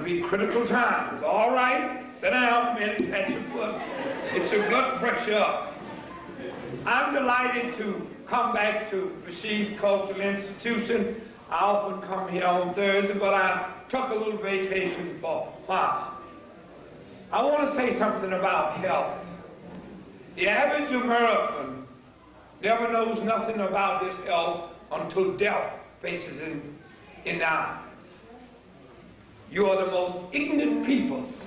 to be critical times. All right, sit down a minute, pat your foot, get your blood pressure up. I'm delighted to come back to Rashid's Cultural Institution. I often come here on Thursday, but I took a little vacation for a while. I want to say something about health. The average American never knows nothing about his health until death faces him in the eyes. You are the most ignorant peoples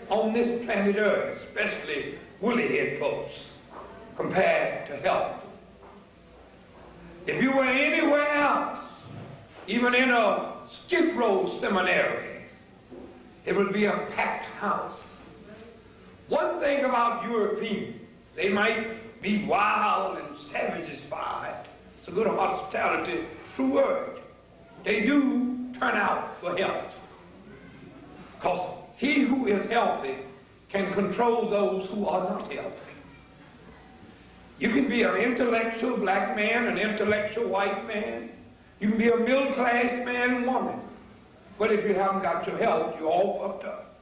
on this planet Earth, especially woolly-head folks, compared to health. If you were anywhere else, even in a Skid Row seminary, it would be a packed house. One thing about Europeans, they might be wild and savages-fied. It's a good hospitality, true word. They do turn out for health. Because he who is healthy can control those who are not healthy. You can be an intellectual black man, an intellectual white man. You can be a middle-class man and woman. But if you haven't got your health, you're all fucked up.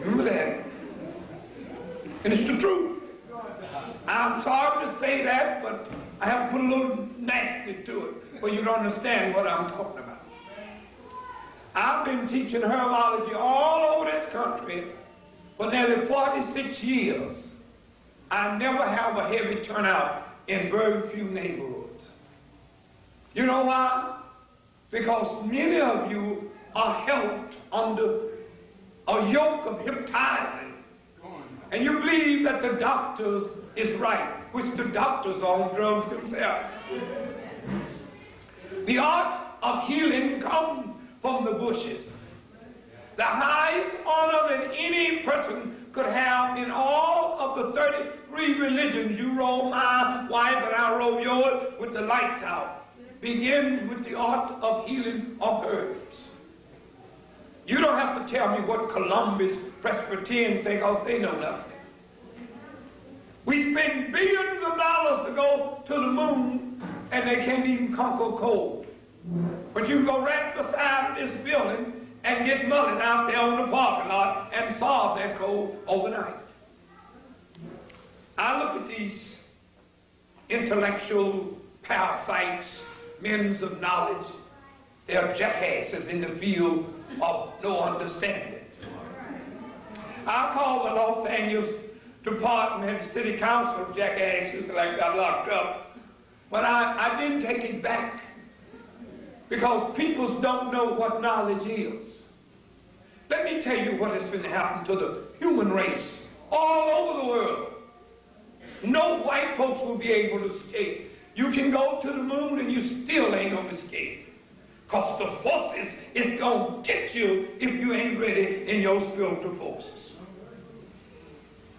Remember that. And it's the truth. I'm sorry to say that, but I have to put a little nasty to it for you to understand what I'm talking about. I've been teaching herbology all over this country for nearly 46 years. I never have a heavy turnout in very few neighborhoods. You know why? Because many of you are helped under a yoke of hypnotizing. And you believe that the doctors is right, which the doctors are on drugs themselves. The art of healing comes from the bushes. The highest honor that any person could have in all of the 33 religions, you roll my wife and I roll yours with the lights out, begins with the art of healing of herbs. You don't have to tell me what Columbus Presbyterians say, because they know nothing. We spend billions of dollars to go to the moon, and they can't even conquer cold. But you can go right beside this building and get mullet out there on the parking lot and solve that cold overnight. I look at these intellectual parasites, men of knowledge. They are jackasses in the field of no understanding. I call the Los Angeles Department City Council jackasses that I got locked up, but I didn't take it back because people don't know what knowledge is. Let me tell you what has been happening to the human race all over the world. No white folks will be able to escape. You can go to the moon and you still ain't gonna escape. Because the forces is gonna get you if you ain't ready in your spiritual forces.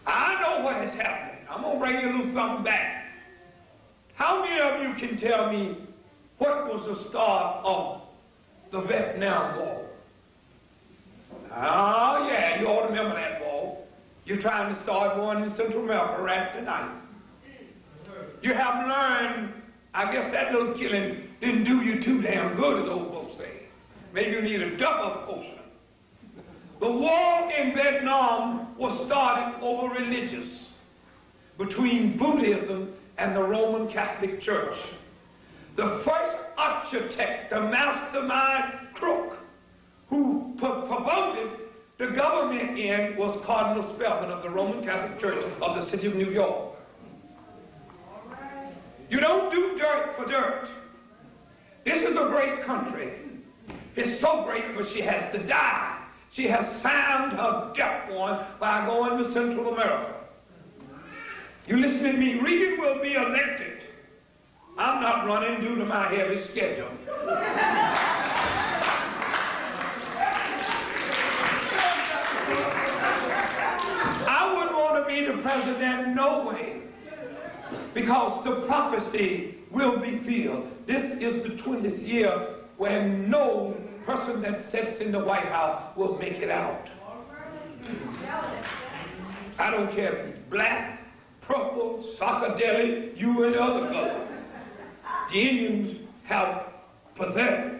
I know what is happening. I'm gonna bring you a little something back. How many of you can tell me what was the start of the Vietnam War? Oh yeah, you ought to remember that war. You're trying to start one in Central America right tonight. You have learned, I guess that little killing didn't do you too damn good, as old folks say. Maybe you need a double potion. The war in Vietnam was started over religious, between Buddhism and the Roman Catholic Church. The first architect, the mastermind crook, who promoted the government in was Cardinal Spellman of the Roman Catholic Church of the city of New York. You don't do dirt for dirt. This is a great country. It's so great, but she has to die. She has signed her death warrant by going to Central America. You listen to me, Reagan will be elected. I'm not running due to my heavy schedule. I wouldn't want to be the president, no way, because the prophecy will be filled. This is the 20th year where no person that sits in the White House will make it out. I don't care if he's black, purple, psychedelic, you and other color. The Indians have possessed.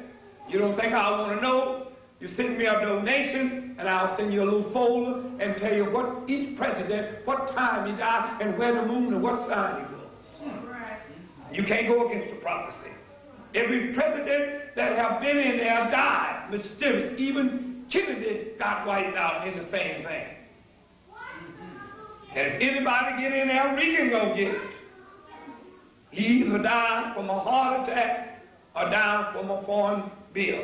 You don't think I want to know? You send me a donation, and I'll send you a little folder and tell you what each president, what time he died, and where the moon and what sign he was. You can't go against the prophecy. Every president that have been in there died mysterious. Even Kennedy got wiped out in the same thing. And if anybody get in there, Reagan gonna get it. He either died from a heart attack or died from a foreign bill.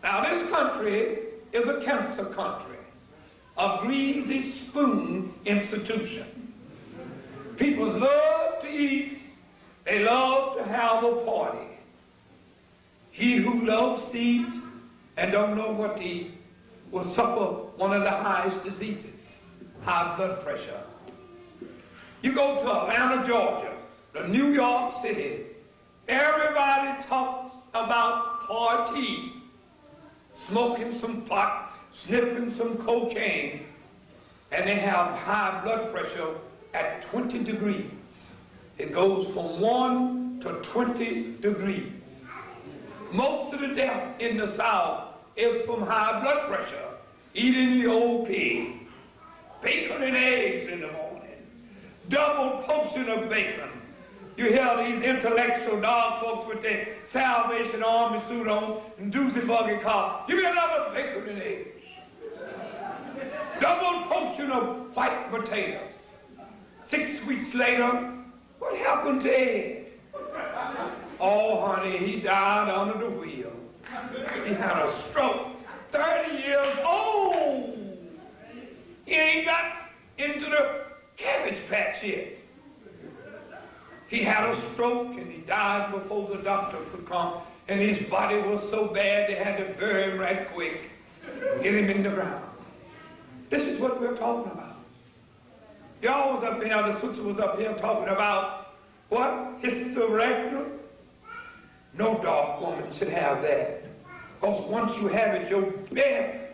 Now this country is a cancer country, a greasy spoon institution. People love to eat, they love to have a party. He who loves to eat and don't know what to eat will suffer one of the highest diseases, high blood pressure. You go to Atlanta, Georgia, to New York City, everybody talks about party. Smoking some pot, sniffing some cocaine, and they have high blood pressure at 20 degrees. It goes from 1 to 20 degrees. Most of the death in the South is from high blood pressure, eating the old pig, bacon and eggs in the morning, double portion of bacon. You hear these intellectual dog folks with their Salvation Army suit on and doozy buggy car. Give me another bacon and eggs. Double portion of white potatoes. 6 weeks later, what happened to Ed? Oh, honey, he died under the wheel. He had a stroke. 30 years old. He ain't got into the cabbage patch yet. He had a stroke and he died before the doctor could come, and his body was so bad they had to bury him right quick, get him in the ground. This is what we're talking about. Y'all was up here, the sister was up here talking about what? Hysterectomy? No dark woman should have that. Because once you have it, your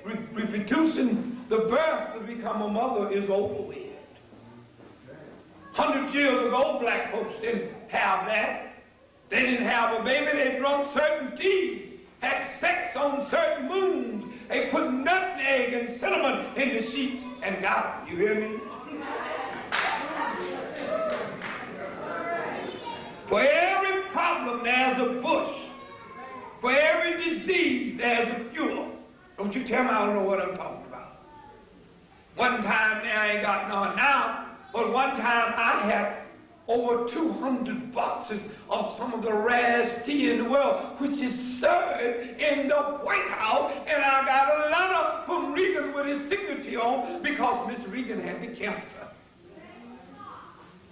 reproducing the birth to become a mother is over with. 100 years ago, black folks didn't have that. They didn't have a baby. They drunk certain teas, had sex on certain moons. They put nutmeg and cinnamon in the sheets and got them. You hear me? For every problem, there's a bush. For every disease, there's a cure. Don't you tell me I don't know what I'm talking about. One time, there I ain't got none now. But one time I had over 200 boxes of some of the rarest tea in the world, which is served in the White House, and I got a letter from Reagan with his signature on because Miss Reagan had the cancer.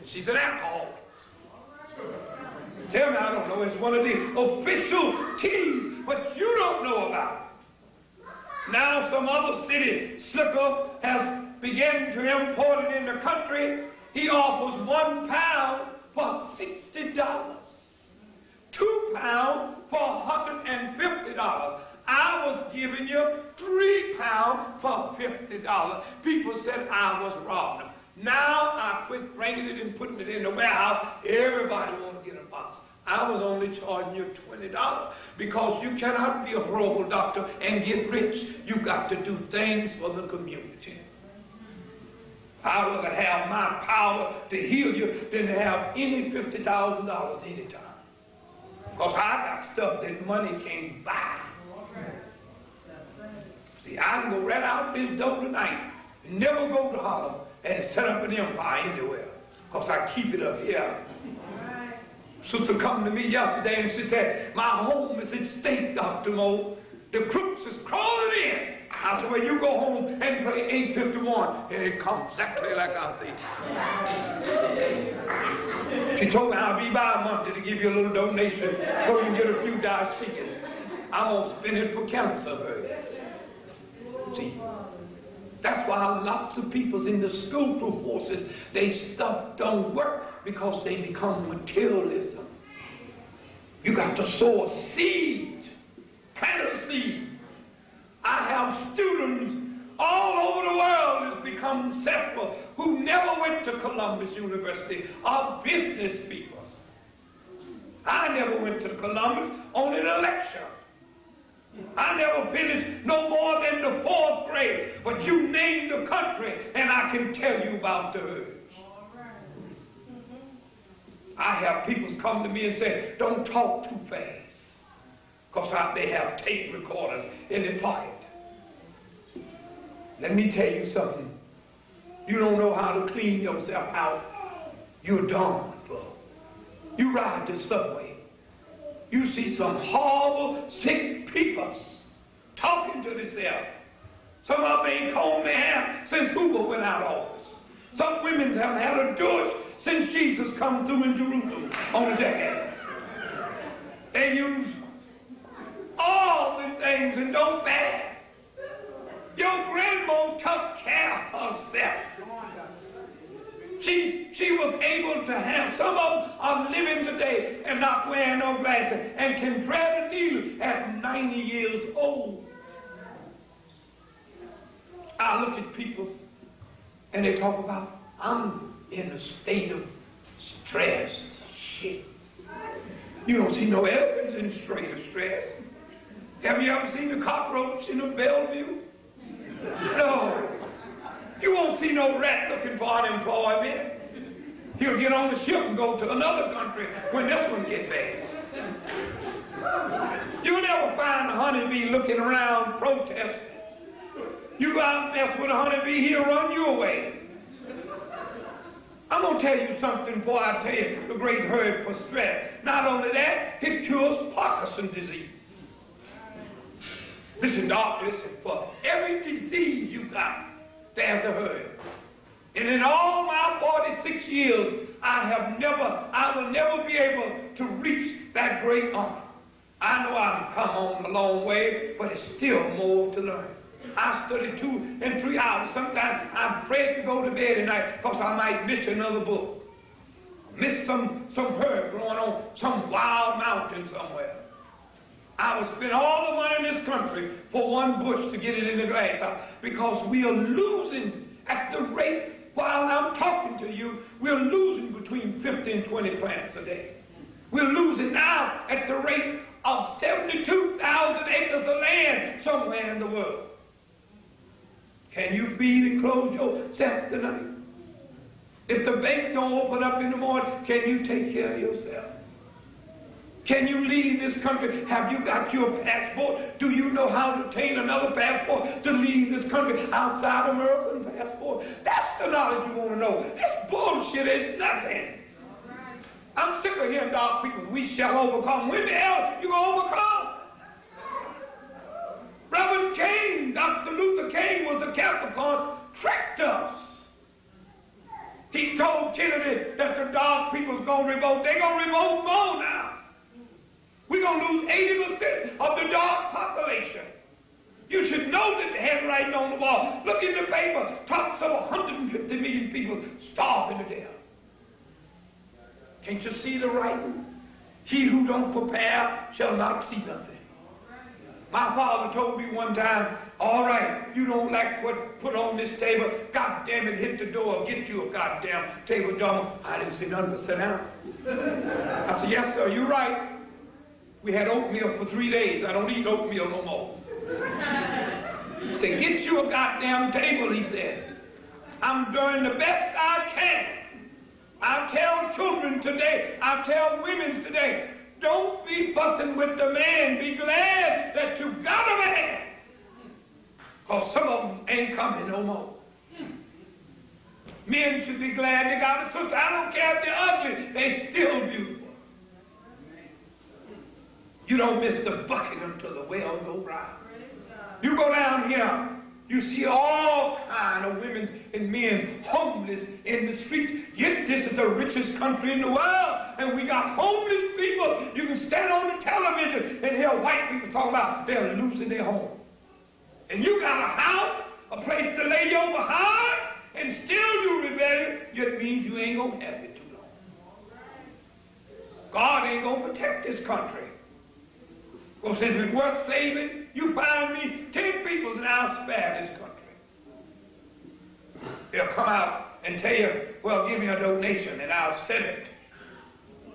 And she's an alcoholic. Tell me I don't know. It's one of the official teas, but you don't know about it. Now some other city slicker has began to import it in the country. He offers 1 pound for $60. 2 pounds for $150. I was giving you 3 pounds for $50. People said I was robbing them. Now I quit bringing it and putting it in the warehouse. Everybody want to get a box. I was only charging you $20 because you cannot be a horrible doctor and get rich. You got to do things for the community. I'd rather have my power to heal you than to have any $50,000 anytime. Because I got stuff that money can't buy. See, I can go right out this door tonight and never go to Harlem and set up an empire anywhere. Because I keep it up here. Sister come to me yesterday and she said, my home is at stake, Dr. Mo. The crooks is crawling in. I said, well, you go home and play 851. And it comes exactly like I see. She told me I'll be by Monday to give you a little donation so you can get a few dashikis. I'm going to spend it for cancer herbs. See, that's why lots of people's in the spiritual forces, they stuff don't work because they become materialism. You got to sow a seed, plant a seed. I have students all over the world that's become successful who never went to Columbus University, are business people. I never went to Columbus, only the lecture. I never finished no more than the 4th grade. But you name the country, and I can tell you about the herbs. I have people come to me and say, don't talk too fast. Because they have tape recorders in their pocket. Let me tell you something. You don't know how to clean yourself out. You're dumb. You ride the subway. You see some horrible, sick people talking to themselves. Some of them ain't combed their hair since Hoover went out of office. Some women haven't had a douche since Jesus come through in Jerusalem on the decades. They use all the things and don't bad. Your grandma took care of herself. She was able to have, some of them are living today and not wearing no glasses and can thread a needle at 90 years old. I look at people and they talk about, I'm in a state of stress. Shit. You don't see no elephants in a state of stress. Have you ever seen a cockroach in a Bellevue? No. You won't see no rat looking for unemployment. He'll get on the ship and go to another country when this one gets bad. You'll never find a honeybee looking around protesting. You go out and mess with a honeybee, he'll run you away. I'm going to tell you something before I tell you the great herb for stress. Not only that, it cures Parkinson's disease. Listen, doc, listen, for every disease you got, there's a herb. And in all my 46 years, I will never be able to reach that great honor. I know I've come on a long way, but it's still more to learn. I study 2 and 3 hours. Sometimes I'm afraid to go to bed at night because I might miss another book. Miss some herb growing on some wild mountain somewhere. I would spend all the money in this country for one bush to get it in the glass house because we are losing at the rate, while I'm talking to you, we're losing between 50 and 20 plants a day. We're losing now at the rate of 72,000 acres of land somewhere in the world. Can you feed and clothe yourself tonight? If the bank don't open up in the morning, can you take care of yourself? Can you leave this country? Have you got your passport? Do you know how to obtain another passport to leave this country outside American passport? That's the knowledge you want to know. This bullshit is nothing. I'm sick of hearing dark people, we shall overcome. When the hell you gonna overcome? Reverend King, Dr. Luther King was a Capricorn, tricked us. He told Kennedy that the dark people's gonna revolt. They're gonna revolt more now. We're going to lose 80% of the dark population. You should know that the handwriting on the wall. Look in the paper. Tops of 150 million people starving to death. Can't you see the writing? He who don't prepare shall not see nothing. My father told me one time, all right, you don't like what put on this table. God damn it, hit the door. Get you a goddamn table drummer. I didn't say nothing but sit down. I said, yes, sir, you're right. We had oatmeal for 3 days. I don't eat oatmeal no more. He said, get you a goddamn table, he said. I'm doing the best I can. I tell children today, I tell women today, don't be fussing with the man. Be glad that you got a man. Because some of them ain't coming no more. Men should be glad they got a sister. I don't care if they're ugly. They still beautiful. You don't miss the bucket until the well go round. You go down here, you see all kind of women and men homeless in the streets. Yet this is the richest country in the world, and we got homeless people. You can stand on the television and hear white people talk about they're losing their home. And you got a house, a place to lay your behind, and still you rebellious. It means you ain't gonna have it too long. God ain't gonna protect this country. Because if it's worth saving, you find me 10 people and I'll spare this country. They'll come out and tell you, well, give me a donation and I'll send it.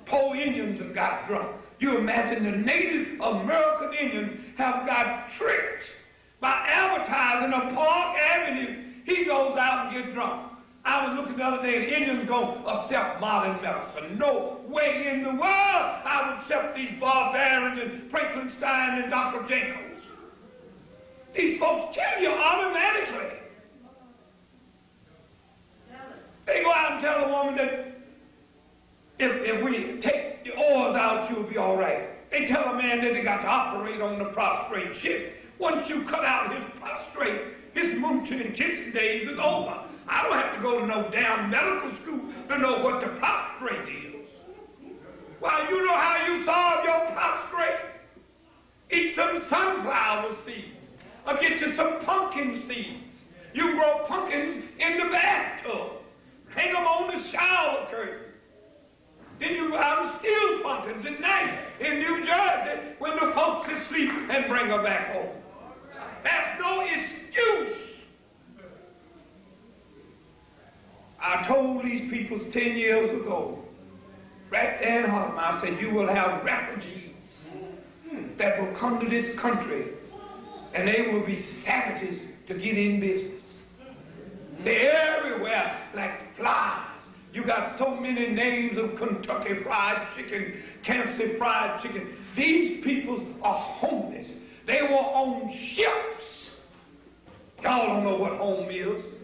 Poor Indians have got drunk. You imagine the Native American Indians have got tricked by advertising on Park Avenue. He goes out and gets drunk. I was looking the other day, the Indians going to accept modern medicine. No way in the world I would accept these barbarians and Frankenstein and Dr. Jenkins. These folks kill you automatically. They go out and tell a woman that if we take the oars out, you'll be all right. They tell a man that they got to operate on the prostrate ship. Once you cut out his prostrate, his mooching and kissing days is over. I don't have to go to no damn medical school to know what the prostrate is. Well, you know how you solve your prostrate? Eat some sunflower seeds or get you some pumpkin seeds. You can grow pumpkins in the bathtub. Hang them on the shower curtain. Then you go out and steal pumpkins at night in New Jersey when the folks are asleep and bring them back home. That's no excuse. I told these people 10 years ago, right there in Harlem, I said, you will have refugees that will come to this country and they will be savages to get in business. They're everywhere like flies. You got so many names of Kentucky Fried Chicken, Kansas Fried Chicken. These peoples are homeless. They were on ships. Y'all don't know what home is.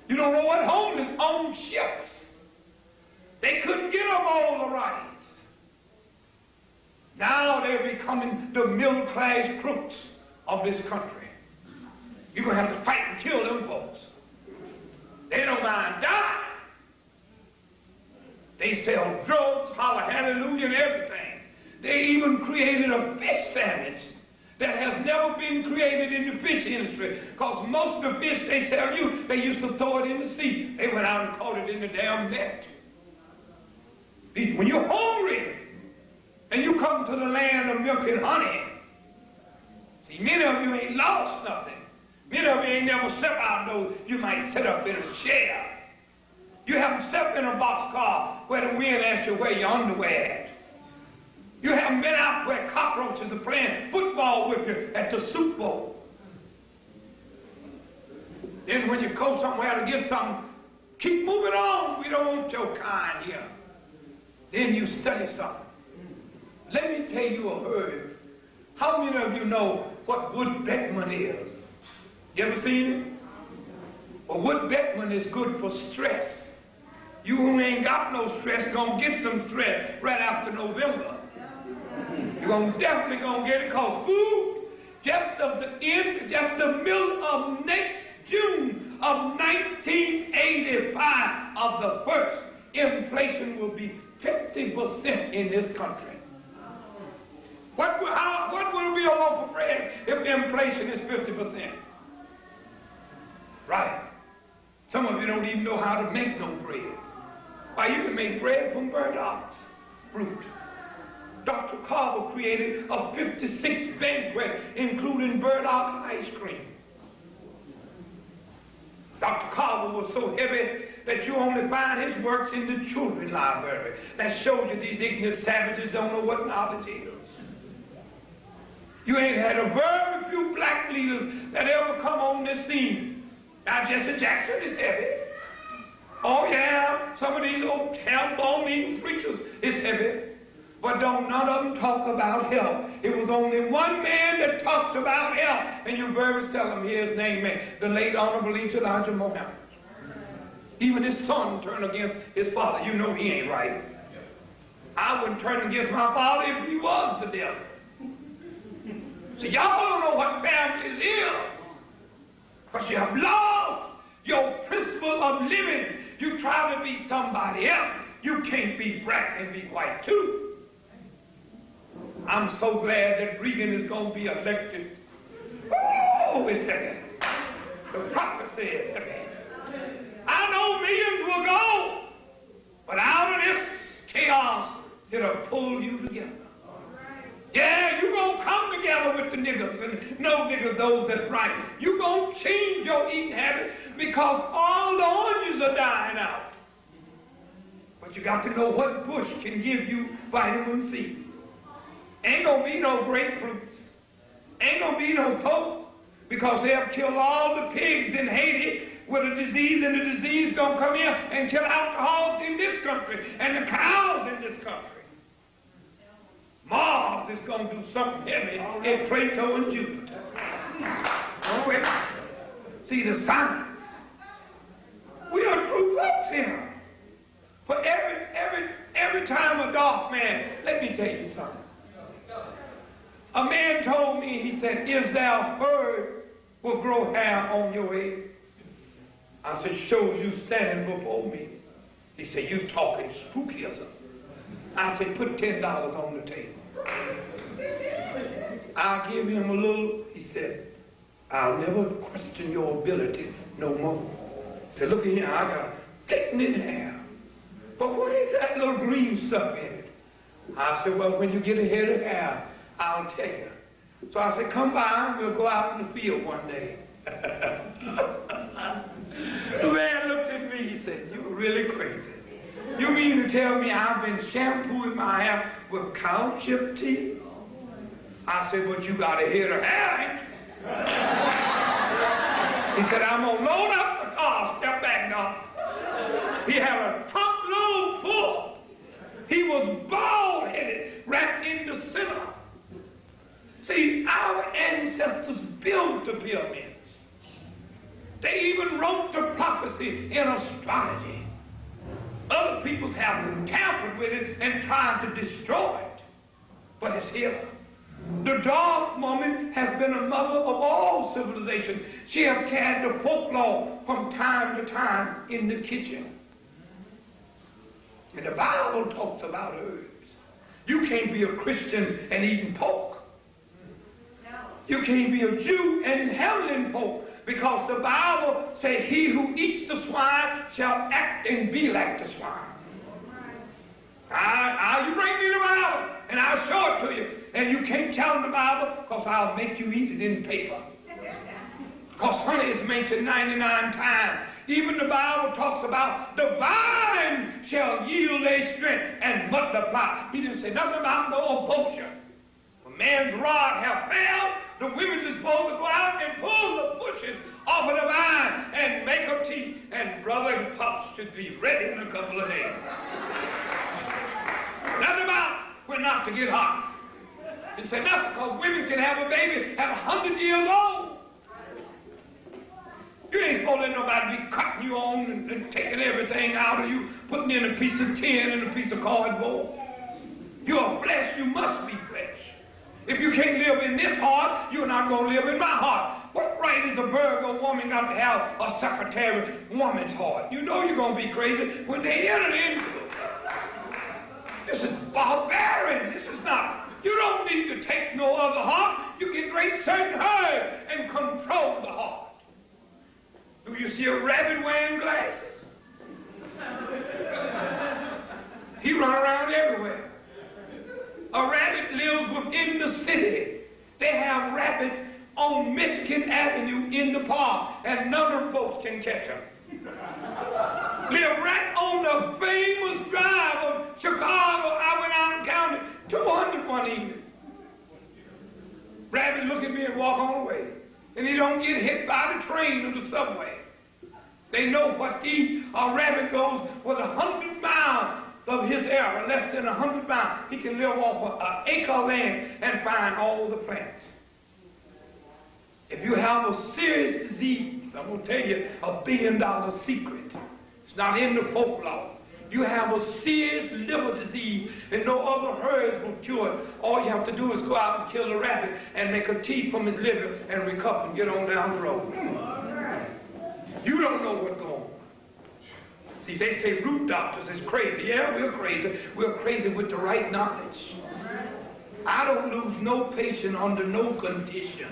You don't know what home is on ships. They couldn't get them all the rights. Now they're becoming the middle-class crooks of this country. You're going to have to fight and kill them folks. They don't mind dying. They sell drugs, holler hallelujah, and everything. They even created a fish sandwich that has never been created in the fish industry, because most of the fish they sell you, they used to throw it in the sea. They went out and caught it in the damn net. When you're hungry and you come to the land of milk and honey, see, many of you ain't lost nothing. Many of you ain't never stepped outdoors. You might sit up in a chair. You haven't stepped in a boxcar where the wind asks you where your underwear at. You haven't been out where cockroaches are playing football with you at the Super Bowl. Then when you go somewhere to get something, keep moving on. We don't want your kind here. Then you study something. Let me tell you a herb. How many of you know what wood Beckman is? You ever seen it? Well, wood Beckman is good for stress. You who ain't got no stress gonna get some stress right after November. You're definitely gonna get it, because food, just the middle of next June of 1985 of the first, inflation will be 50% in this country. What will be a loaf of bread if inflation is 50%? Right. Some of you don't even know how to make no bread. Why, you can make bread from burdocks root. Dr. Carver created a 56 banquet, including burdock ice cream. Dr. Carver was so heavy that you only find his works in the children's library. That shows you these ignorant savages don't know what knowledge is. You ain't had a very few black leaders that ever come on this scene. Now, Jesse Jackson is heavy. Oh, yeah, some of these old ham-bone-eating preachers is heavy. But don't none of them talk about health. It was only one man that talked about health, and you very seldom hear his name, the late Honorable Elijah Muhammad. Even his son turned against his father. You know he ain't right. I wouldn't turn against my father if he was the devil. See, y'all don't know what families is. Because you have lost your principle of living. You try to be somebody else. You can't be black and be white too. I'm so glad that Reagan is going to be elected. Oh, it's heavy. The prophecy is heavy. I know millions will go, but out of this chaos, it'll pull you together. Yeah, you're going to come together with the niggas, and no niggas, those that's right. You're going to change your eating habit, because all the oranges are dying out. But you got to know what bush can give you vitamin C. Ain't gonna be no grapefruits. Ain't gonna be no Pope, because they'll kill all the pigs in Haiti with a disease, and the disease gonna come in and kill out the hogs in this country and the cows in this country. Mars is gonna do something heavy in Plato and Jupiter. Oh, wait. See the signs. We are true folks here. For every time a dark man, let me tell you something. A man told me, he said, "Is there a bird will grow hair on your head?" I said, "Shows you standing before me." He said, "You talking spookism." I said, "Put $10 on the table." I'll give him a little. He said, "I'll never question your ability no more." He said, "Look at here, I got thickening hair. But what is that little green stuff in it?" I said, "Well, when you get a head of hair, I'll tell you." So I said, "Come by and we'll go out in the field one day." The man looked at me, he said, "You're really crazy. You mean to tell me I've been shampooing my hair with cow chip tea?" I said, "But you got a head of hair, ain't you?" He said, "I'm gonna load up the car." Step back now. He had a trunk load full. He was bald-headed, wrapped in the center. See, our ancestors built the pyramids. They even wrote the prophecy in astrology. Other people have tampered with it and tried to destroy it. But it's here. The dark woman has been a mother of all civilization. She has carried the folklore from time to time in the kitchen. And the Bible talks about herbs. You can't be a Christian and eating pork. You can't be a Jew and handling pork, because the Bible says he who eats the swine shall act and be like the swine. You bring me the Bible and I'll show it to you. And you can't challenge the Bible, because I'll make you eat it in paper. Because honey is mentioned 99 times. Even the Bible talks about the vine shall yield their strength and multiply. He didn't say nothing about no abortion. A man's rod have failed. The women are supposed to go out and pull the bushes off of the vine and make a tea. And brother and pops should be ready in a couple of days. Nothing about we're not to get hot. He said nothing, because women can have a baby at 100 years old. You ain't supposed to let nobody be cutting you on and taking everything out of you, putting in a piece of tin and a piece of cardboard. You're flesh, you must be flesh. If you can't live in this heart, you're not going to live in my heart. What right is a Virgo woman got to have a secretary woman's heart? You know you're going to be crazy when they enter into it. This is barbarian. This is not. You don't need to take no other heart. You can drink certain herbs and control the heart. Do you see a rabbit wearing glasses? He run around everywhere. A rabbit lives within the city. They have rabbits on Michigan Avenue in the park, and none of the boats can catch them. Live right on the famous drive of Chicago. I went out and counted 200 one evening. Rabbit look at me and walk on away. And he don't get hit by the train or the subway. They know what a rabbit goes with 100 miles of his area, less than 100 miles. He can live off an acre of land and find all the plants. If you have a serious disease, I'm going to tell you a $1 billion secret. It's not in the folklore. You have a serious liver disease and no other herbs will cure it. All you have to do is go out and kill the rabbit and make a tea from his liver and recover and get on down the road. You don't know what's going on. See, they say root doctors is crazy. Yeah, we're crazy. We're crazy with the right knowledge. I don't lose no patient under no condition.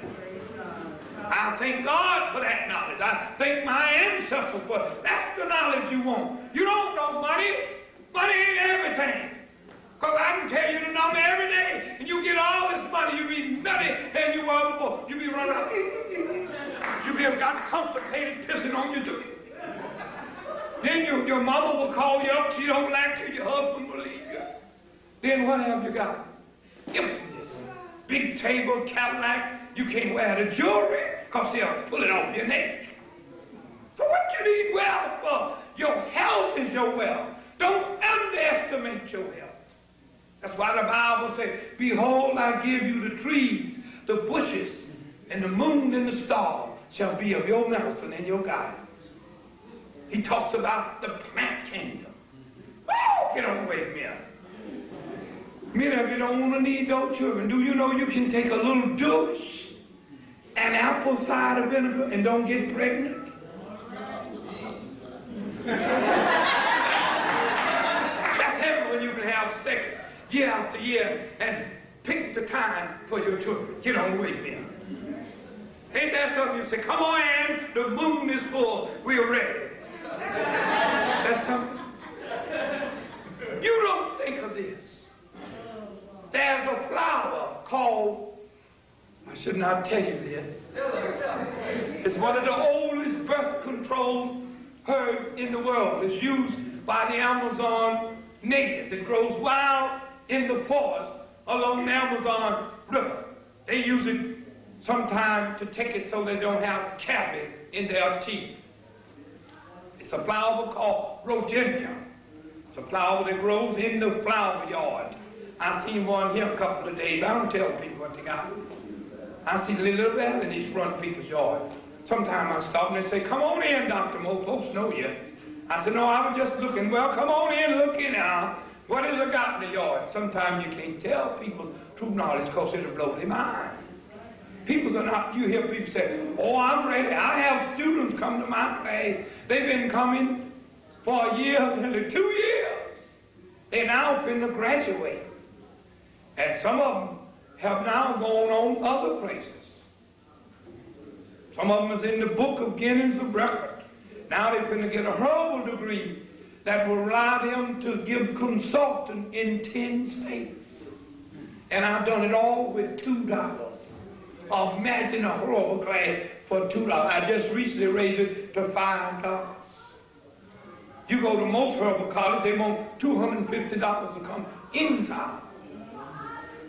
I thank God for that knowledge. I thank my ancestors for it. That's the knowledge you want. You don't know money. Money ain't everything. Because I can tell you the number every day, and you get all this money, you be nutty than you were before. You be running around. You be got constipated, pissing on your duty. Then your mama will call you up. She don't like you. Your husband will leave you. Then what have you got? Emptiness. big table, Cadillac. You can't wear the jewelry because they'll pull it off your neck. So what you need wealth for? Your health is your wealth. Don't underestimate your health. That's why the Bible says, behold, I give you the trees, the bushes, and the moon and the stars shall be of your medicine and your guidance. He talks about the plant kingdom. Oh, get on away from me. Many of you don't want to need no children. Do you know you can take a little douche and apple cider vinegar and don't get pregnant? That's heaven when you can have sex year after year and pick the time for your children. Get on away from me. Ain't that something you say, come on in, the moon is full, we're ready. That's something. You don't think of this. There's a flower called, I should not tell you this. It's one of the oldest birth control herbs in the world. It's used by the Amazon natives. It grows wild in the forest along the Amazon River. They use it sometimes to take it so they don't have cavities in their teeth. It's a flower called rhododendron. It's a flower that grows in the flower yard. I seen one here a couple of days. I don't tell people what they got. I see little bell in these front people's yard. Sometimes I stop and they say, come on in, Dr. Mo, folks know you. I said, no, I was just looking. Well, come on in, look in now. What has it got in the yard? Sometimes you can't tell people's true knowledge because it'll blow their mind. People are not, you hear people say, oh, I'm ready. I have students come to my class. They've been coming for a year, nearly 2 years. They're now finna graduate. And some of them have now gone on other places. Some of them is in the book of Guinness of Record. Now they're finna get a herbal degree that will allow them to give consulting in 10 states. And I've done it all with $2. Imagine a herbal class for $2. I just recently raised it to $5. You go to most herbal colleges, they want $250 to come inside.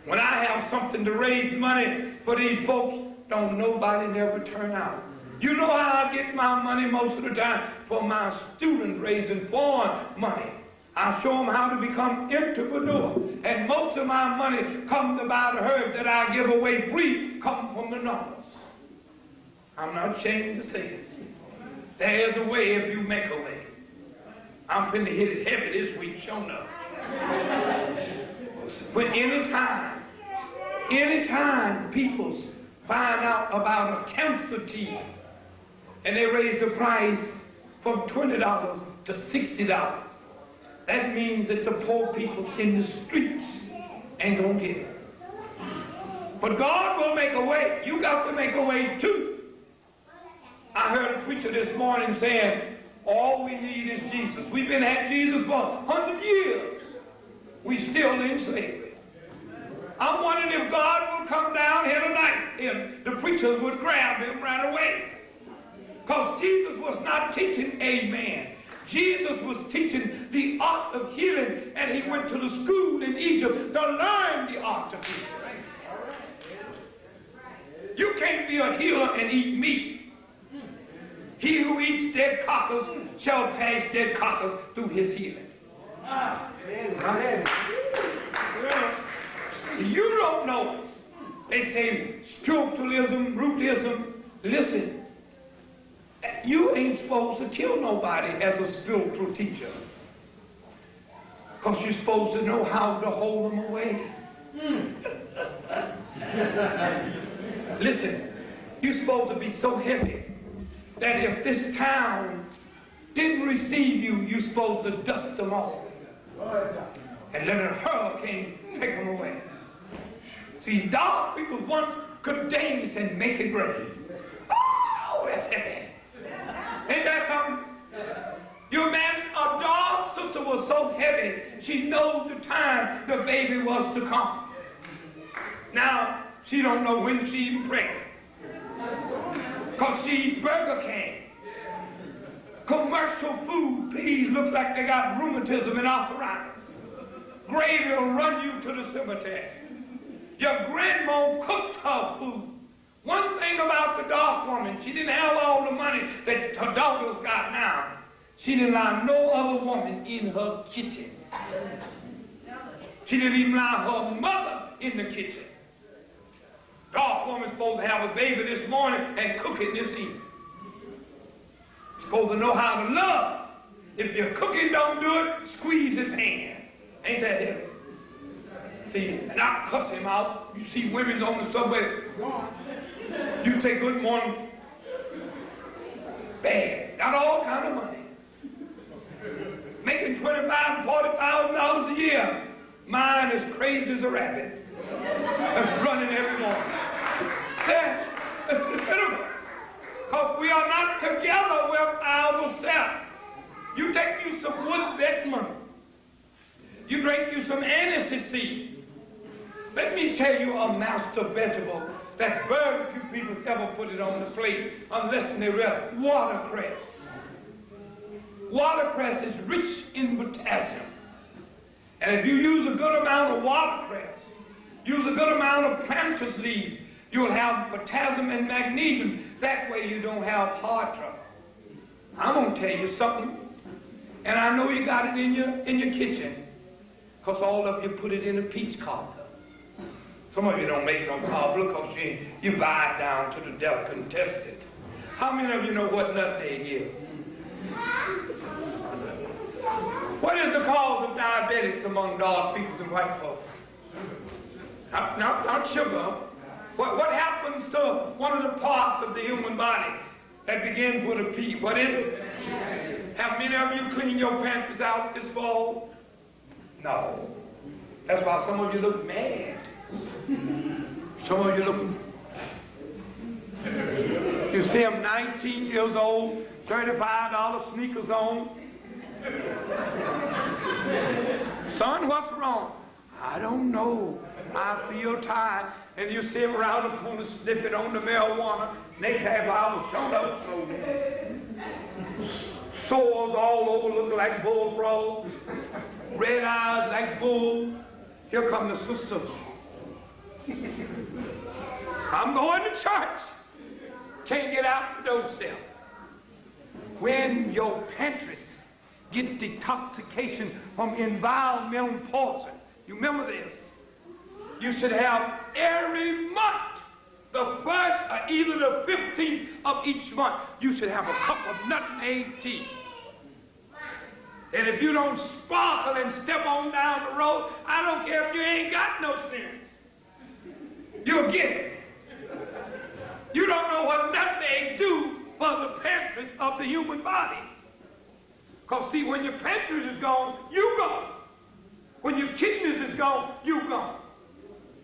When I have something to raise money for these folks, don't nobody never turn out. You know how I get my money most of the time? For my students raising foreign money. I show them how to become entrepreneur. And most of my money comes about the herbs that I give away free, come from the numbers. I'm not ashamed to say it. There's a way if you make a way. I'm finna hit it heavy this week, showing up. When anytime people find out about a cancer tea and they raise the price from $20 to $60, that means that the poor people's in the streets ain't gonna get it. But God will make a way. You got to make a way too. I heard a preacher this morning saying, all we need is Jesus. We've been at Jesus for 100 years. We still in slavery. I'm wondering if God would come down here tonight and the preachers would grab him right away. Because Jesus was not teaching a man. Jesus was teaching the art of healing, and he went to the school in Egypt to learn the art of healing. You can't be a healer and eat meat. He who eats dead cockles shall pass dead cockles through his healing. See, you don't know. They say spiritualism, rootism. Listen, you ain't supposed to kill nobody as a spiritual teacher. Because you're supposed to know how to hold them away. Listen, you're supposed to be so heavy that if this town didn't receive you, you're supposed to dust them off and let a hurricane take them away. See, dog people once could dance and make it rain. Oh, that's heavy. Ain't that something? Your man, a dog sister was so heavy, she knows the time the baby was to come. Now, she don't know when she even pregnant. Because she eat Burger King. Commercial food, peas look like they got rheumatism and arthritis. Gravy will run you to the cemetery. Your grandma cooked her food. One thing about the dark woman, she didn't have all the money that her daughters got now. She didn't allow no other woman in her kitchen. She didn't even allow her mother in the kitchen. Dark woman's supposed to have a baby this morning and cook it this evening. Supposed to know how to love. If your cooking don't do it, squeeze his hand. Ain't that heavy? See, and I cuss him out. You see women's on the subway. You say good morning. Bad. Got all kind of money. Making $25,000 and $40,000 a year. Mine is crazy as a rabbit. Running every morning. See, it's pitiful. Because we are not together with ourselves. You take you some wood-vet money. You drink you some anise seed. Let me tell you a master vegetable that very few people ever put it on the plate unless they realize watercress. Watercress is rich in potassium. And if you use a good amount of watercress, use a good amount of planter's leaves, you'll have potassium and magnesium. That way you don't have heart trouble. I'm going to tell you something. And I know you got it in your kitchen. Because all of you put it in a peach cobbler. Some of you don't make no cobbler because you buy it down to the delicatessen. How many of you know what nutmeg is? What is the cause of diabetics among dark people and white folks? Not sugar. What happens to one of the parts of the human body that begins with a P? What is it? Have many of you cleaned your pancreas out this fall? No. That's why some of you look mad. Some of you look... You see them 19 years old, $35 sneakers on. Son, what's wrong? I don't know. I feel tired. And you see them around the corner sniffing on the marijuana. Next half hour, showing up slowly. Sores all over, looking like bullfrogs. Red eyes like bulls. Here come the sisters. I'm going to church. Can't get out the doorstep. When your pancreas get detoxification from environmental poison, you remember this, you should have every month, the 1st or either the 15th of each month, you should have a cup of nutmeg tea. And if you don't sparkle and step on down the road, I don't care if you ain't got no sense. You'll get it. You don't know what nutmeg do for the pancreas of the human body. Because see, when your pancreas is gone, you gone. When your kidneys is gone, you gone.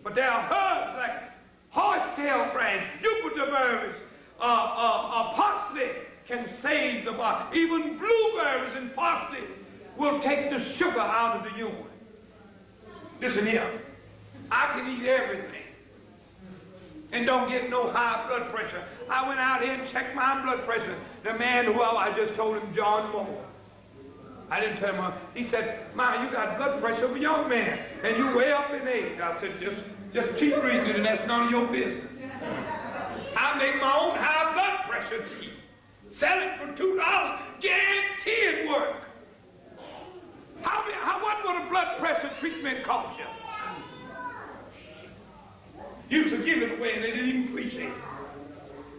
But there are herbs like horsetail branch, Jupiter berries, parsley can save the body. Even blueberries and parsley will take the sugar out of the human. Listen here, I can eat everything and don't get no high blood pressure. I went out here and checked my blood pressure. The man who I just told him, John Moore. I didn't tell him. He said, "Ma, you got blood pressure of a young man, and you way up in age." I said, just keep reading it, and that's none of your business. I make my own high blood pressure tea. Sell it for $2, guaranteed work. What would a blood pressure treatment cost you? You used to give it away and they didn't even appreciate it.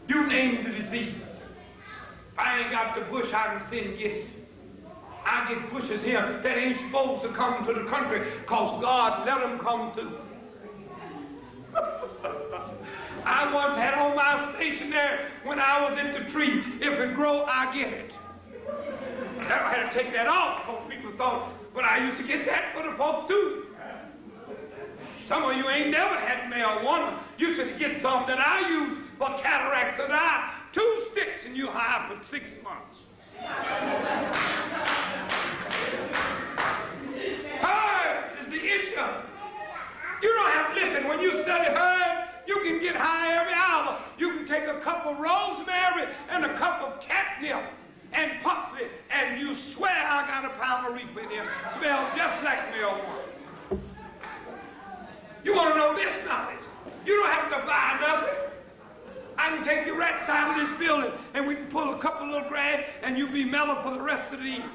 You named the disease. If I ain't got the bush, I can send get it. I get bushes here that ain't supposed to come to the country because God let them come to. I once had on my station there when I was at the tree, if it grow, I get it. I had to take that off because people thought, but I used to get that for the folks too. Some of you ain't never had marijuana. You should get some that I use for cataracts of the eye. 2 sticks and you high for 6 months. Herb is the issue. You don't have to listen. When you study herb, you can get high every hour. You can take a cup of rosemary and a cup of catnip and parsley, and you swear I got a pound of reefer in here. Smells just like marijuana. You want to know this knowledge? side of this building, and we can pull a couple little grass, and you'll be mellow for the rest of the evening.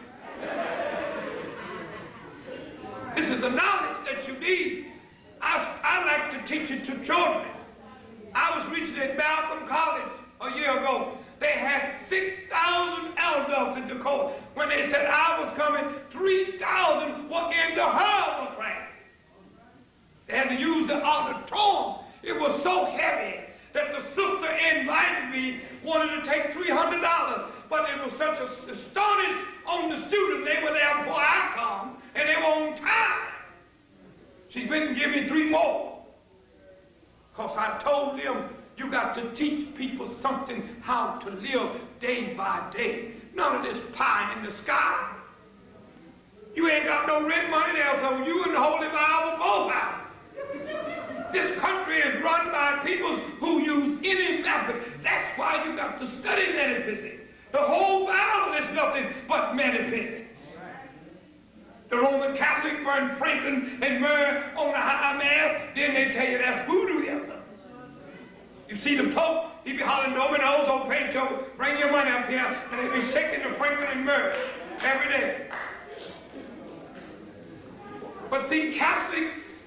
This is the knowledge that you need. I like to teach it to children. I was recently at Malcolm College a year ago. They had 6,000 elders in the court. When they said I was coming, 3,000 were in the Herbal class. They had to use the auditorium. It was so heavy that the sister invited me, wanted to take $300, but it was such a astonish on the students. They were there before I come, and they were on time. She's been giving me 3 more. Because I told them, you got to teach people something how to live day by day. None of this pie in the sky. You ain't got no rent money there, so you and the Holy Bible both out. This country is run by people who use any method. That's why you got to study metaphysics. The whole Bible is nothing but metaphysics. The Roman Catholic burned Franklin and myrrh on the high mass, then they tell you that's voodooism. You see the Pope, he be hollering, "Dominos, old Pedro, bring your money up here," and they be shaking the Franklin and myrrh every day. But see, Catholics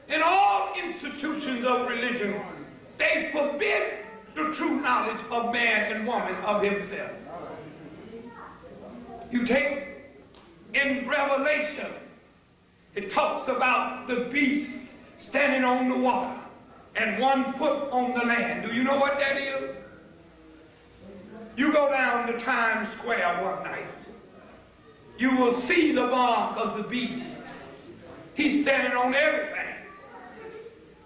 in all institutions of religion, they forbid the true knowledge of man and woman of himself. You take in Revelation, it talks about the beast standing on the water and 1 foot on the land. Do you know what that is? You go down to Times Square one night, you will see the mark of the beast. He's standing on everything.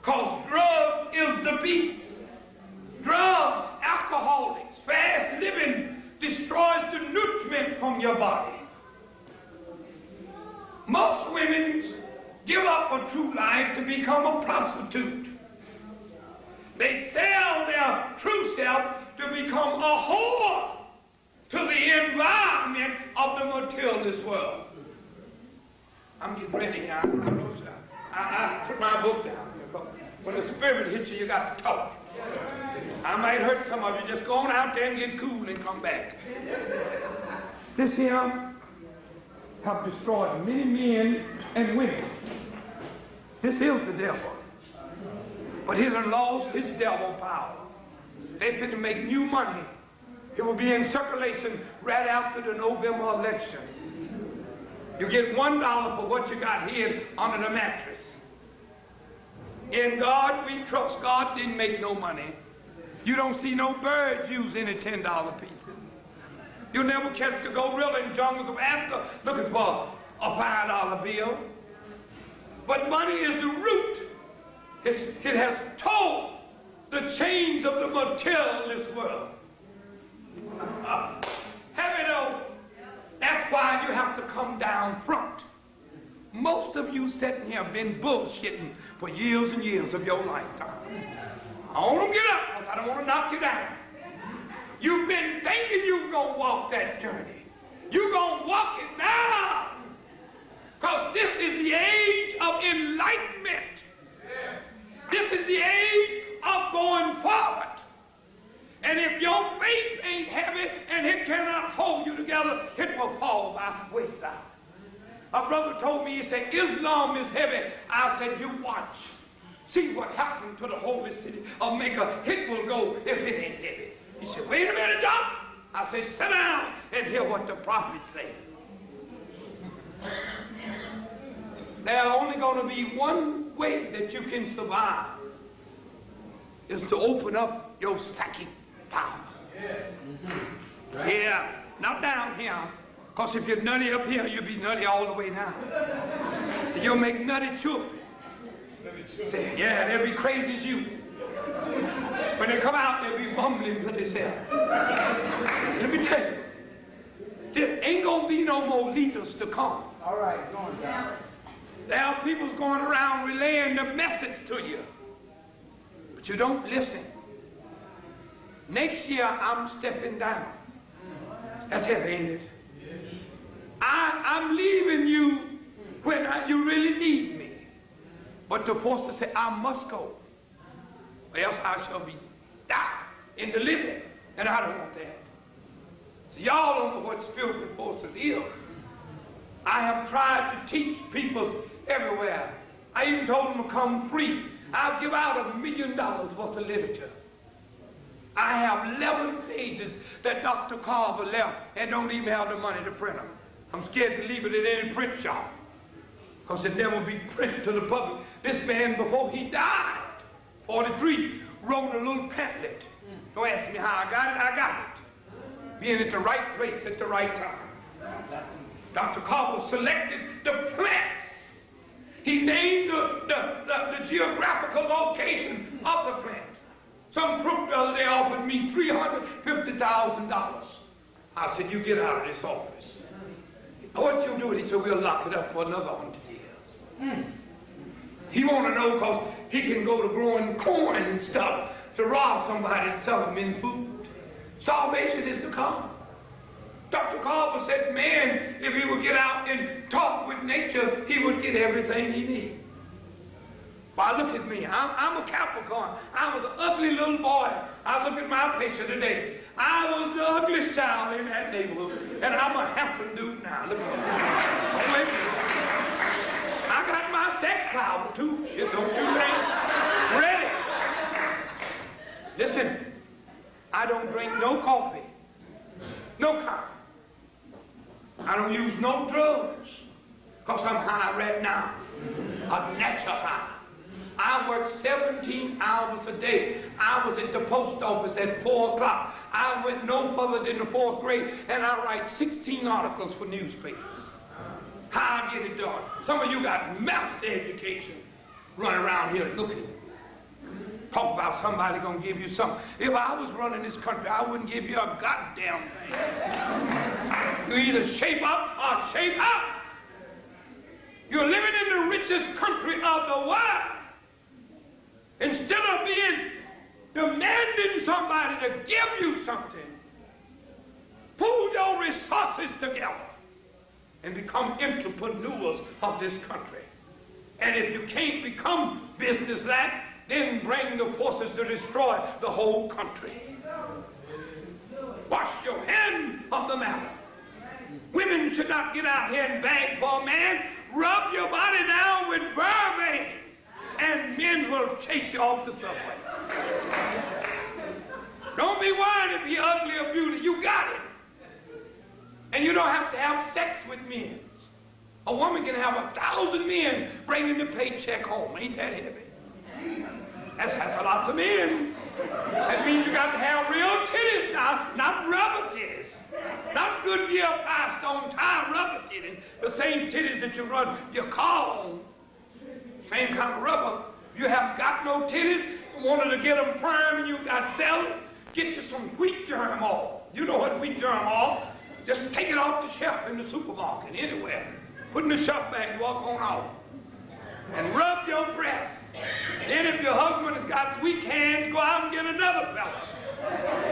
Because drugs is the beast. Drugs, alcoholics, fast living destroys the nutriment from your body. Most women give up a true life to become a prostitute. They sell their true self to become a whore to the environment of the materialist world. I'm getting ready here. I put my book down. When the spirit hits you, you got to talk. I might hurt some of you. Just go on out there and get cool and come back. This here have destroyed many men and women. This is the devil. But he done lost his devil power. They've been to make new money. It will be in circulation right after the November election. You get $1 for what you got hid under the mattress. In God we trust. God didn't make no money. You don't see no birds use any $10 pieces. You'll never catch the gorilla in jungles of Africa looking for a $5 bill. But money is the root. It has told the chains of the materialist world. Have it over. That's why you have to come down front. Most of you sitting here have been bullshitting for years and years of your lifetime. I want to get up because I don't want to knock you down. You've been thinking you're going to walk that journey. You're going to walk it now. Because this is the age of enlightenment. This is the age of going forward. And if your faith ain't heavy and it cannot hold you together, it will fall by the wayside. A brother told me, he said, Islam is heavy. I said, you watch. See what happened to the holy city of Mecca. It will go if it ain't heavy. He said, wait a minute, Doc. I said, sit down and hear what the prophets say. There's only going to be one way that you can survive, is to open up your psychic power. Yeah, not down here. Because if you're nutty up here, you'll be nutty all the way down. So you'll make nutty children. Yeah, they'll be crazy as you. When they come out, they'll be mumbling to themselves. Let me tell you, there ain't going to be no more leaders to come. All right, go on down. There are people going around relaying the message to you, but you don't listen. Next year, I'm stepping down. That's heavy, ain't it? I'm leaving you when you really need me. But the forces say, I must go, or else I shall be die in the living. And I don't want that. So y'all don't know what spiritual forces is. I have tried to teach people everywhere. I even told them to come free. I'll give out $1 million worth of literature. I have 11 pages that Dr. Carver left and don't even have the money to print them. I'm scared to leave it at any print shop because it never be printed to the public. This man, before he died, 43, wrote a little pamphlet. Don't ask me how I got it. I got it. Being at the right place at the right time. Dr. Carver selected the plants. He named the geographical location of the plant. Some crook the other day offered me $350,000. I said, you get out of this office. What you do? He said, we'll lock it up for another 100 years. He want to know because he can go to growing corn and stuff to rob somebody and sell them in food. Starvation is to come. Dr. Carver said, man, if he would get out and talk with nature, he would get everything he needs. Why, look at me. I'm a Capricorn. I was an ugly little boy. I look at my picture today. I was the ugliest child in that neighborhood, and I'm a handsome dude now. Look at me. Wait a minute. I got my sex power, too. Shit, don't you think? Ready. Listen, I don't drink no coffee, no coffee. I don't use no drugs, because I'm high right now, a natural high. I work 17 hours a day. I was at the post office at 4 o'clock. I went no further than the 4th grade, and I write 16 articles for newspapers. How I get it done? Some of you got master education running around here looking. Talk about somebody gonna give you something. If I was running this country, I wouldn't give you a goddamn thing. You either shape up or shape out. You're living in the richest country of the world. Instead of being demanding somebody to give you something, pull your resources together and become entrepreneurs of this country. And if you can't become businesslike, then bring the forces to destroy the whole country. Wash your hand of the matter. Women should not get out here and beg for a man. Rub your body down with vervain, and men will chase you off the subway. Don't be worried if you're ugly or beauty. You got it. And you don't have to have sex with men. A woman can have 1,000 men bringing the paycheck home. Ain't that heavy? That's a lot of men. That means you got to have real titties now, not rubber titties. Not Goodyear Firestone tire rubber titties. The same titties that you run your car on. Same kind of rubber. You haven't got no titties, you wanted to get them firm and you got to sell it, get you some wheat germ oil. You know what wheat germ oil? Just take it off the shelf in the supermarket, anywhere. Put in the shop bag, walk on out. And rub your breasts. Then if your husband has got weak hands, go out and get another fella.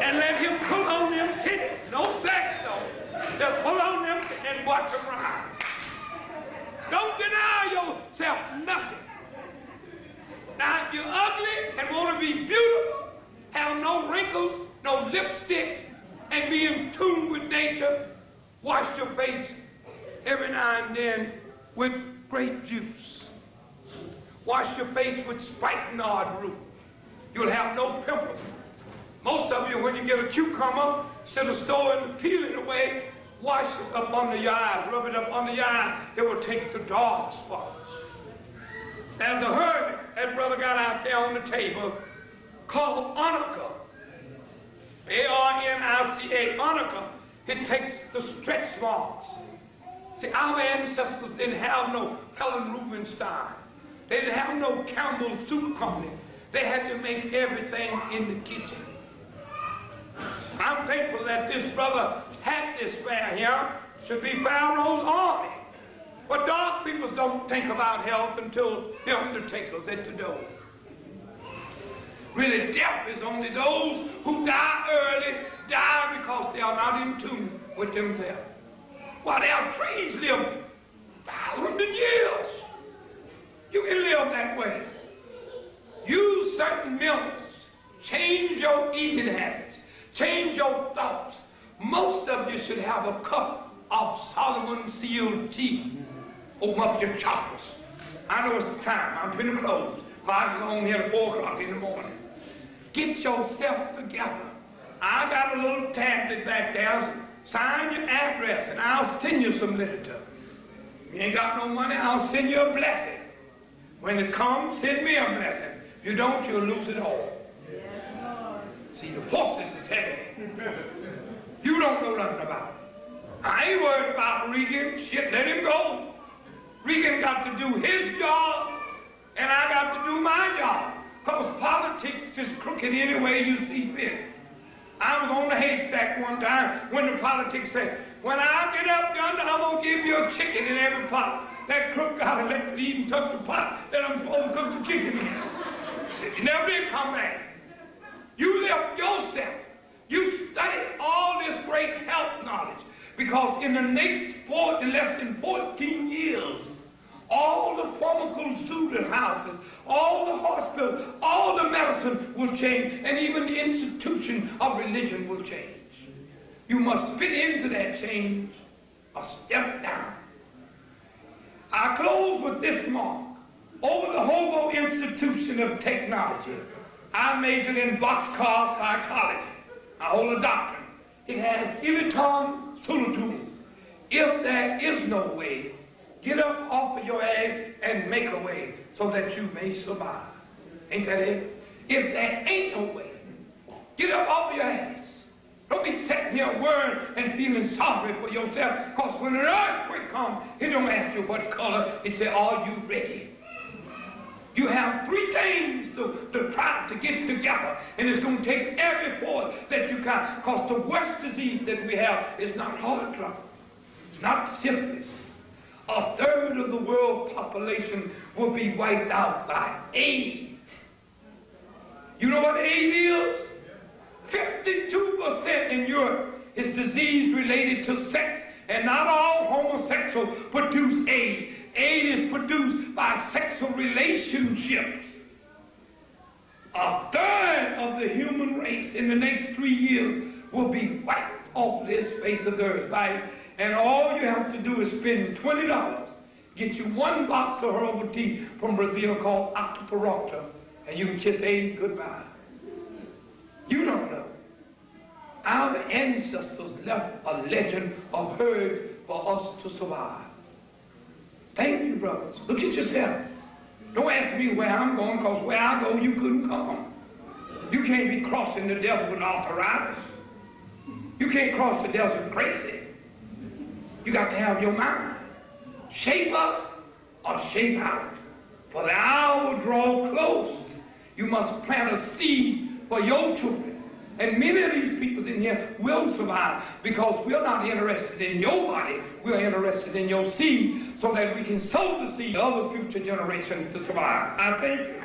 And let him pull on them titties. No sex though. Just pull on them and watch them ride. Don't deny yourself nothing. Now if you're ugly and want to be beautiful, have no wrinkles, no lipstick, and be in tune with nature, wash your face every now and then with grape juice. Wash your face with spikenard root. You'll have no pimples. Most of you, when you get a cucumber, instead of storing and peeling away, wash it up under your eyes, rub it up under your eyes. It will take the dark spots. There's a herb that brother got out there on the table called Arnica. A-R-N-I-C-A, Arnica. It takes the stretch marks. See, our ancestors didn't have no Helen Rubinstein. They didn't have no Campbell Soup Company. They had to make everything in the kitchen. I'm thankful that this brother had this fair here. Should be Pharaoh's army. But dark people don't think about health until the undertaker's at the door. Really, death is only those who die early, die because they are not in tune with themselves. While their trees live 500 years. You can live that way. Use certain milks. Change your eating habits. Change your thoughts. Most of you should have a cup of Solomon sealed tea. Open up your chakras. I know it's the time. I'm finna close. I can go here at 4 o'clock in the morning. Get yourself together. I got a little tablet back there. Sign your address and I'll send you some literature. If you ain't got no money, I'll send you a blessing. When it comes, send me a blessing. If you don't, you'll lose it all. See, the forces is heavy. You don't know nothing about it. I ain't worried about Regan. Shit, let him go. Regan got to do his job, and I got to do my job. Because politics is crooked any way you see fit. I was on the haystack one time when the politics said, when I get up yonder, I'm going to give you a chicken in every pot. That crook got elected, he even took the pot that I'm supposed to cook the chicken in. Said, you never did come back. You left yourself. You studied all this great health knowledge because in the next less than 14 years, all the pharmaceutical houses, all the hospitals, all the medicine will change, and even the institution of religion will change. You must fit into that change or step down. I close with this mark. Over the Hobo Institution of Technology, I majored in boxcar psychology. I hold a doctorate. It has Iliton Sulutum. If there is no way, get up off of your ass and make a way so that you may survive. Ain't that it? If there ain't no way, get up off of your ass. Don't be sitting here worrying and feeling sorry for yourself, because when an earthquake comes, it don't ask you what color. It says, are you ready? You have 3 things to try to get together, and it's going to take every force that you can, because the worst disease that we have is not heart trouble. It's not syphilis. 1/3 of the world population will be wiped out by AIDS. You know what AIDS is? 52% in Europe is disease related to sex, and not all homosexuals produce AIDS. AIDS is produced by sexual relationships. 1/3 of the human race in the next 3 years will be wiped off this face of the earth, right? And all you have to do is spend $20, get you 1 box of herbal tea from Brazil called Octoparocta, and you can kiss AIDS goodbye. You don't know. Our ancestors left a legend of herbs for us to survive. Thank you, brothers. Look at yourself. Don't ask me where I'm going, because where I go, you couldn't come. You can't be crossing the desert with arthritis. You can't cross the desert crazy. You got to have your mind. Shape up or shape out. For the hour will draw close. You must plant a seed for your children. And many of these people in here will survive, because we're not interested in your body. We're interested in your seed, so that we can sow the seed of the future generation to survive. I thank you.